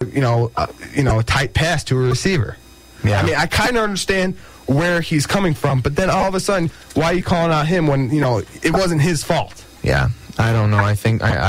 a tight pass to a receiver. Yeah. I mean, I kind of understand where he's coming from, but then all of a sudden, why are you calling out him when, it wasn't his fault? Yeah. I don't know. I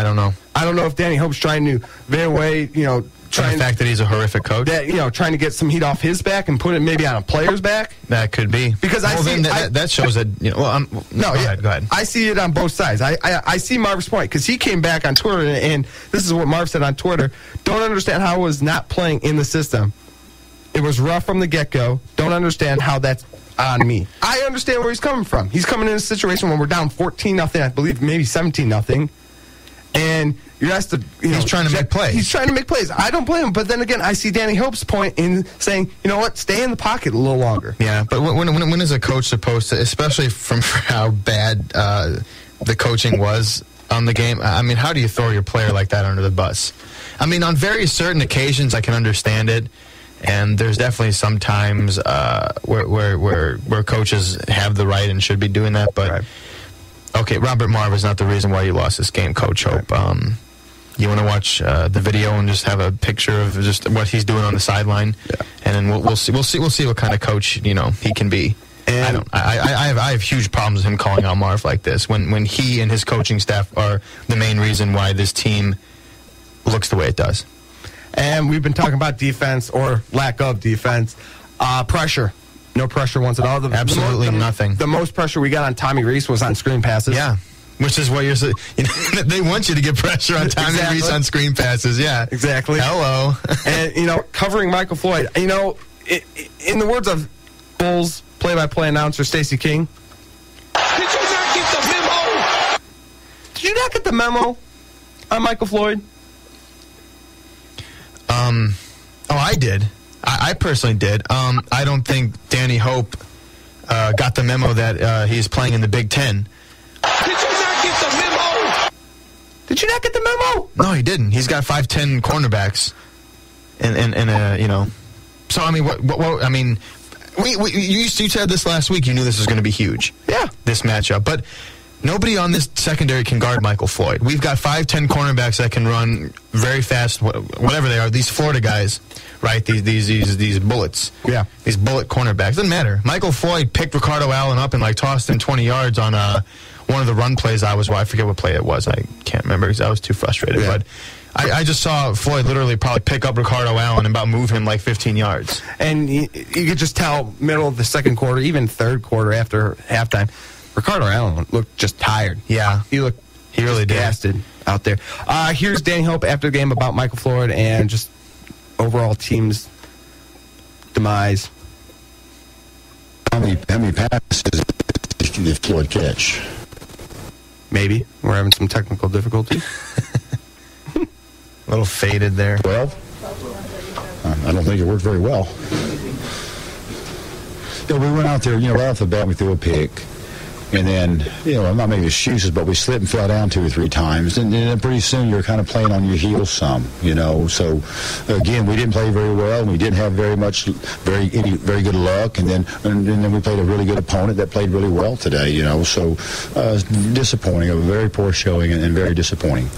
don't know. I don't know if Danny Hope's trying to veer away, the fact that he's a horrific coach? Trying to get some heat off his back and put it maybe on a player's back? That could be. Because that shows that, go ahead. I see it on both sides. I see Marv's point because he came back on Twitter, and this is what Marv said on Twitter. Don't understand how I was not playing in the system. It was rough from the get-go. Don't understand how that's on me. I understand where he's coming from. He's coming in a situation when we're down 14-0, I believe, maybe 17-0, and you're asked to, he's trying to make plays. He's trying to make plays. I don't blame him, but then again, I see Danny Hope's point in saying, you know what, stay in the pocket a little longer. Yeah, but when is a coach supposed to, especially from how bad the coaching was on the game, I mean, how do you throw your player like that under the bus? I mean, on very certain occasions, I can understand it. And there's definitely some times where coaches have the right and should be doing that. But, right. Okay, Robert Marv is not the reason why you lost this game, Coach Hope. You want to watch the video and just have a picture of just what he's doing on the sideline, and then we'll see what kind of coach he can be. And I have huge problems with him calling out Marv like this when he and his coaching staff are the main reason why this team looks the way it does. And we've been talking about defense or lack of defense. Pressure. No pressure once at all. Absolutely nothing. The most pressure we got on Tommy Reese was on screen passes. Yeah. Which is what you're saying. They want you to get pressure on Tommy Reese on screen passes. Yeah. Exactly. Hello. And, covering Michael Floyd. In the words of Bulls play-by-play announcer Stacey King. Did you not get the memo? Did you not get the memo on Michael Floyd? I did. I personally did. I don't think Danny Hope got the memo that he's playing in the Big Ten. Did you not get the memo? Did you not get the memo? No, he didn't. He's got 5'10" cornerbacks, and So I mean, what I mean, you said this last week. You knew this was going to be huge. Yeah, this matchup, but. Nobody on this secondary can guard Michael Floyd. We've got 5'10" cornerbacks that can run very fast, whatever they are. These Florida guys, right? These bullets. Yeah. These bullet cornerbacks. Doesn't matter. Michael Floyd picked Ricardo Allen up and tossed him 20 yards on one of the run plays I forget what play it was. I can't remember because I was too frustrated. Yeah. But I just saw Floyd literally probably pick up Ricardo Allen and about move him 15 yards. And you could just tell middle of the second quarter, even third quarter after halftime, Ricardo Allen looked just tired. Yeah. He really did. Gasted out there. Here's Danny Hope after the game about Michael Floyd and just overall team's demise. How many passes did Floyd catch? Maybe. We're having some technical difficulties. A little faded there. 12? I don't think it worked very well. We went out there, right off the bat, we threw a pick. And then, I'm not making excuses, but we slipped and fell down 2 or 3 times. And then pretty soon you're kind of playing on your heels some, So, again, we didn't play very well, and we didn't have very good luck. And then we played a really good opponent that played really well today, So, disappointing, a very poor showing and very disappointing.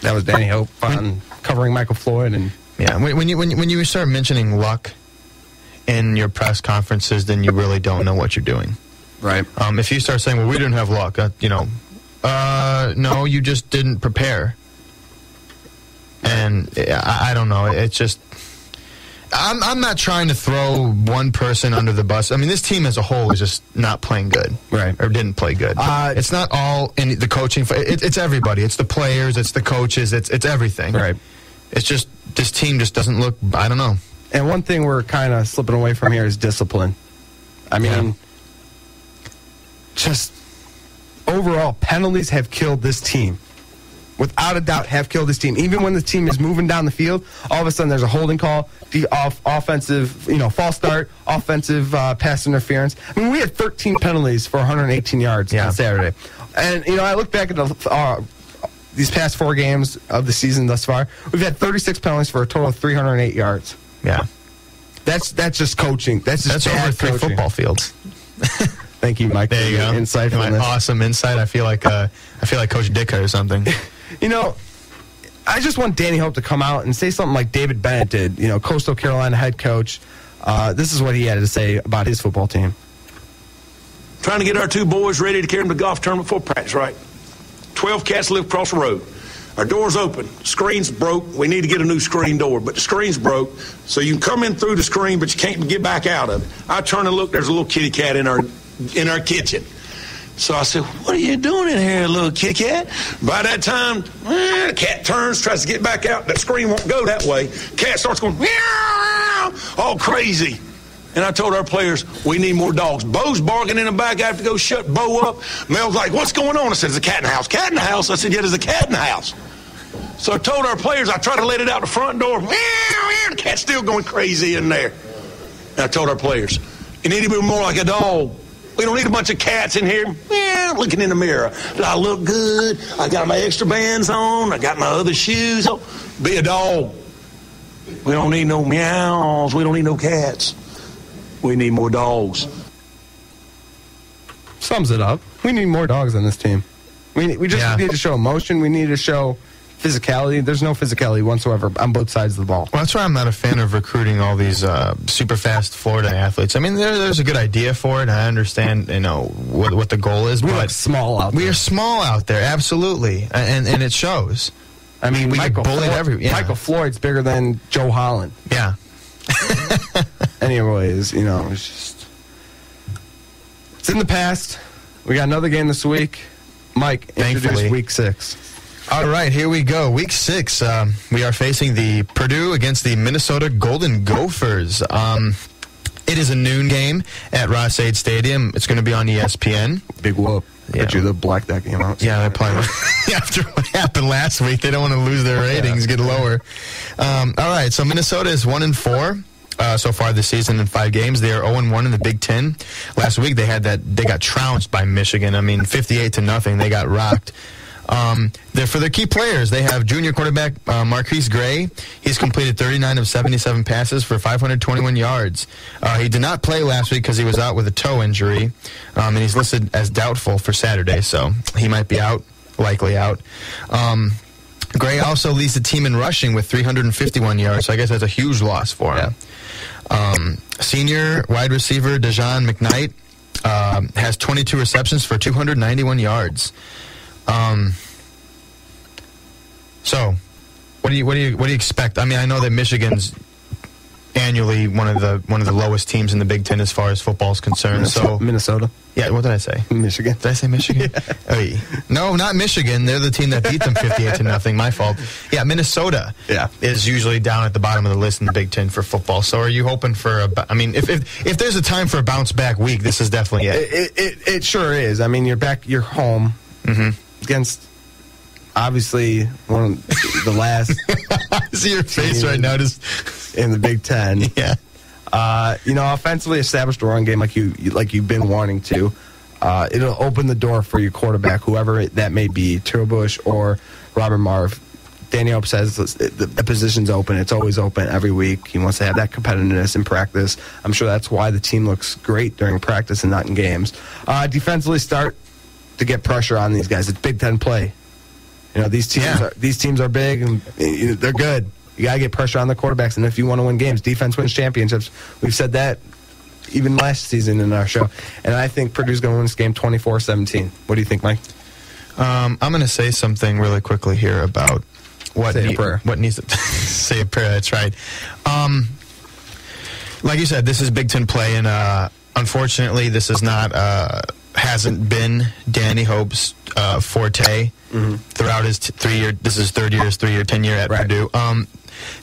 That was Danny Hope on covering Michael Floyd. And yeah, when you start mentioning luck in your press conferences, then you really don't know what you're doing. Right. If you start saying, well, we didn't have luck, no, you just didn't prepare. And I don't know. It's just, I'm not trying to throw one person under the bus. I mean, this team as a whole is just not playing good. Right. Or didn't play good. It's not all in the coaching. It's everybody. It's the players. It's the coaches. It's everything. Right. It's just, this team just doesn't look, I don't know. And one thing we're kind of slipping away from here is discipline. I mean, just overall, penalties have killed this team. Without a doubt, have killed this team. Even when the team is moving down the field, all of a sudden there's a holding call, offensive, false start, offensive pass interference. I mean, we had 13 penalties for 118 yards on Saturday. And, I look back at these past 4 games of the season thus far. We've had 36 penalties for a total of 308 yards. Yeah. That's just coaching. That's over 3 football fields. Thank you, Mike. There you go. Insightfulness. Awesome insight. I feel like Coach Ditka or something. I just want Danny Hope to come out and say something like David Bennett did, Coastal Carolina head coach. This is what he had to say about his football team. Trying to get our 2 boys ready to carry them to golf tournament before practice, right? 12 cats live across the road. Our door's open. Screen's broke. We need to get a new screen door, but the screen's broke, so you can come in through the screen, but you can't get back out of it. I turn and look. There's a little kitty cat in our kitchen. So I said, "What are you doing in here, little kitty cat?" By that time, the cat turns, tries to get back out. That screen won't go that way. Cat starts going, meow, all crazy. And I told our players, we need more dogs. Bo's barking in the back. I have to go shut Bo up. Mel's like, "What's going on?" I said, "There's a cat in the house." "Cat in the house?" I said, "Yeah, there's a cat in the house." So I told our players, I tried to let it out the front door. Meow, meow, the cat's still going crazy in there. And I told our players, you need to be more like a dog. We don't need a bunch of cats in here looking in the mirror. Do I look good? I got my extra bands on. I got my other shoes on. Be a dog. We don't need no meows. We don't need no cats. We need more dogs. Sums it up. We need more dogs on this team. We just need to show emotion. We need to show physicality. There's no physicality whatsoever on both sides of the ball. Well, that's why I'm not a fan of recruiting all these super fast Florida athletes. I mean, there's a good idea for it, and I understand, what the goal is. We but look small out there. We are small out there, absolutely, and it shows. I mean, we get bullied everywhere. Yeah. Michael Floyd's bigger than Joe Holland. Yeah. Anyways, it's in the past. We got another game this week. Mike, introduce Week 6. All right, here we go. Week 6, we are facing the Purdue against the Minnesota Golden Gophers. It is a noon game at Ross-Ade Stadium. It's going to be on ESPN. Big whoop. Yeah. But you black that game out. Yeah, they probably after what happened last week, they don't want to lose their ratings, get lower. All right, so Minnesota is 1-4. So far this season in 5 games. They are 0-1 in the Big Ten. Last week they got trounced by Michigan. I mean, 58-0. They got rocked. For their key players, they have junior quarterback Marquise Gray. He's completed 39 of 77 passes for 521 yards. He did not play last week because he was out with a toe injury, and he's listed as doubtful for Saturday, so he might be out, likely out. Gray also leads the team in rushing with 351 yards, so I guess that's a huge loss for him. Yeah. Senior wide receiver Dejon McKnight has 22 receptions for 291 yards. So, what do you expect? I mean, I know that Michigan's annually one of the lowest teams in the Big Ten as far as football is concerned. Minnesota. Yeah, what did I say? Michigan. Did I say Michigan? Yeah. No, not Michigan. They're the team that beat them 58-0. My fault. Yeah, Minnesota. Yeah. Is usually down at the bottom of the list in the Big Ten for football. So, are you hoping for if there's a time for a bounce back week, this is definitely it. It sure is. I mean, you're home against. Obviously, one of the last. I see your face right now, just in the Big Ten. Yeah, offensively established a run game like you've been wanting to. It'll open the door for your quarterback, whoever that may be, Turbush or Robert Marv. Danny Hope says the position's open. It's always open every week. He wants to have that competitiveness in practice. I'm sure that's why the team looks great during practice and not in games. Defensively, start to get pressure on these guys. It's Big Ten play. These teams are big and they're good. You gotta get pressure on the quarterbacks, and if you want to win games, defense wins championships. We've said that even last season in our show, and I think Purdue's going to win this game 24-17. What do you think, Mike? I'm going to say something really quickly here about what needs to say a prayer. That's right. Like you said, this is Big Ten play, and unfortunately, this is not hasn't been Danny Hope's forte. Throughout his 3-year, this is his 3-year tenure at Purdue.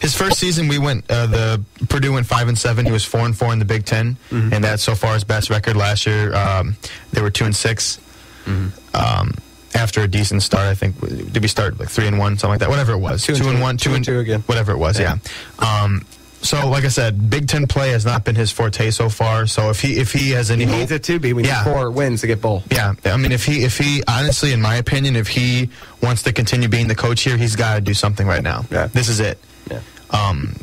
His first season, Purdue went 5-7. He was 4-4 in the Big Ten, and that's so far his best record. Last year, they were 2-6. After a decent start, I think. Did we start like 3-1, something like that? Whatever it was, 2-1, 2-2 again. Whatever it was, yeah. So, like I said, Big Ten play has not been his forte so far. So, if he has any hope, needs it to be. We need 4 wins to get bowl. Yeah, I mean, if he honestly, in my opinion, if he wants to continue being the coach here, he's got to do something right now. Yeah. This is it. Yeah.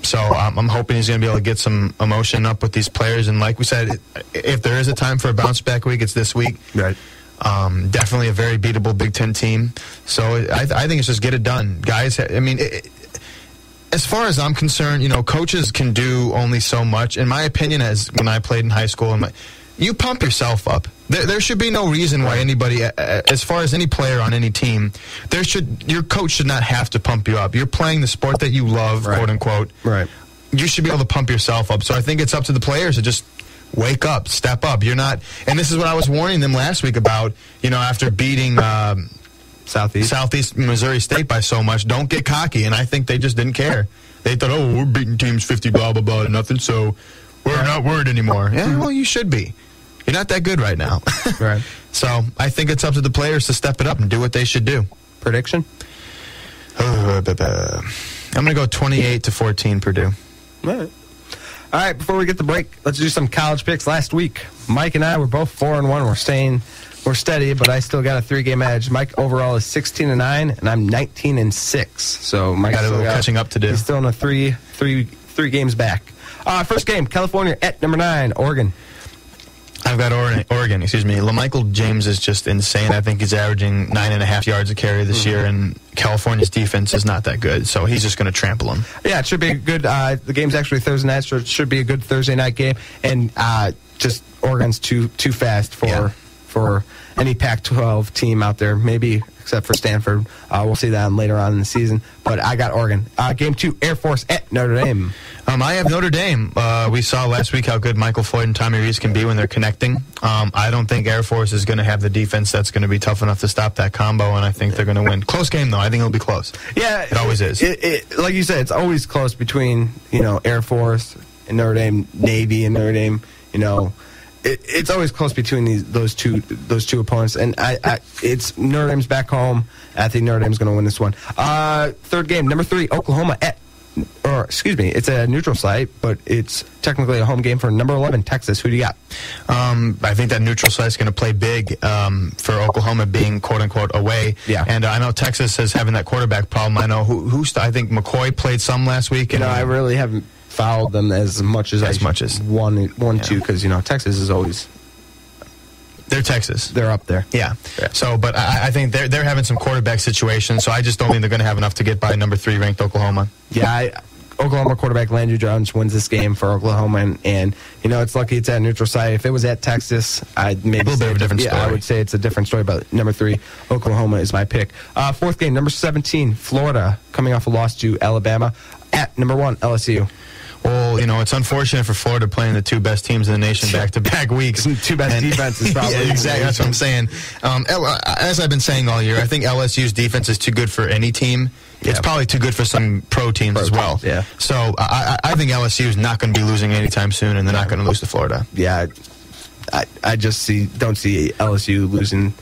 So I'm hoping he's going to be able to get some emotion up with these players. And like we said, if there is a time for a bounce back week, it's this week. Right. Definitely a very beatable Big Ten team. So I think it's just get it done. Guys, I mean, as far as I'm concerned, coaches can do only so much. In my opinion, as when I played in high school, you pump yourself up. There should be no reason why anybody, as far as any player on any team, your coach should not have to pump you up. You're playing the sport that you love, quote unquote. Right. You should be able to pump yourself up. So I think it's up to the players to just wake up, step up. You're not, and this is what I was warning them last week about, after beating Southeast Missouri State by so much, don't get cocky. And I think they just didn't care. They thought, we're beating teams 50, blah, blah, blah, nothing, so we're not worried anymore. Yeah, well, you should be. You're not that good right now. Right. So I think it's up to the players to step it up and do what they should do. Prediction? I'm going to go 28-14 Purdue. All right, before we get the break, let's do some college picks. Last week, Mike and I were both 4-1. We're steady, but I still got a 3-game edge. Mike overall is 16-9, and I'm 19-6. So Mike got a little catching up to do. He's still in a three games back. First game, California at number 9, Oregon. I've got Oregon. LaMichael James is just insane. I think he's averaging 9.5 yards a carry this year, and California's defense is not that good, so he's just going to trample him. Yeah, it should be a good. The game's actually Thursday night, so it should be a good Thursday night game. And just Oregon's too fast for any Pac-12 team out there, maybe except for Stanford. We'll see that later on in the season. But I got Oregon. Game 2, Air Force at Notre Dame. I have Notre Dame. We saw last week how good Michael Floyd and Tommy Rees can be when they're connecting. I don't think Air Force is going to have the defense that's going to be tough enough to stop that combo, and I think they're going to win. Close game, though. I think it'll be close. Yeah. It always is. Like you said, it's always close between, Air Force and Notre Dame, Navy and Notre Dame, It's always close between those two opponents, and it's Notre Dame's back home. I think Notre Dame's going to win this one. Third game, number 3, Oklahoma it's a neutral site, but it's technically a home game for number 11, Texas. Who do you got? I think that neutral site is going to play big for Oklahoma being quote unquote away. Yeah. And I know Texas is having that quarterback problem. I know I think McCoy played some last week. And I really haven't followed them as much as one, because Texas is always. They're Texas. They're up there. Yeah. So, but I think they're having some quarterback situations, so I just don't think they're going to have enough to get by number 3 ranked Oklahoma. Yeah, Oklahoma quarterback Landry Jones wins this game for Oklahoma, and it's lucky it's at a neutral site. If it was at Texas, I'd maybe a little bit of a different story. I would say it's a different story, but number 3, Oklahoma is my pick. Fourth game, number 17, Florida, coming off a loss to Alabama, at number 1, LSU. Well, it's unfortunate for Florida playing the 2 best teams in the nation back-to-back weeks. 2 best defenses, probably. Yeah, exactly. That's what I'm saying. As I've been saying all year, I think LSU's defense is too good for any team. Yeah. It's probably too good for some pro teams as well. Yeah. So I think LSU is not going to be losing anytime soon, and they're not going to lose to Florida. Yeah, I just don't see LSU losing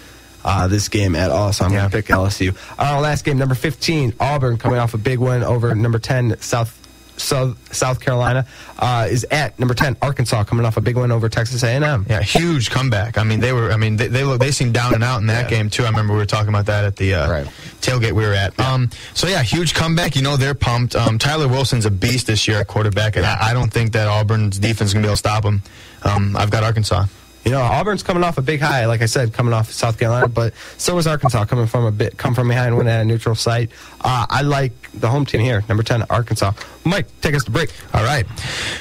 this game at all, so I'm going to pick LSU. Our last game, number 15, Auburn, coming off a big win over number 10, South Carolina, is at number 10, Arkansas, coming off a big win over Texas A&M. Yeah, huge comeback. I mean, they seemed down and out in that game too. I remember we were talking about that at the tailgate we were at. Yeah. Huge comeback. They're pumped. Tyler Wilson's a beast this year at quarterback, and I don't think that Auburn's defense is going to be able to stop him. I've got Arkansas. Auburn's coming off a big high, like I said, coming off South Carolina, but so is Arkansas, come from behind, win at a neutral site. I like the home team here, number 10, Arkansas. Mike, take us to break. All right.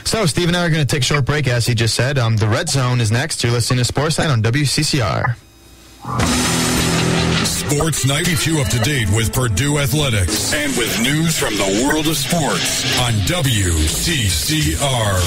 So Steve and I are going to take a short break, as he just said. The Red Zone is next. You're listening to SportsNight on WCCR. SportsNight keeps you up to date with Purdue Athletics and with news from the world of sports on WCCR.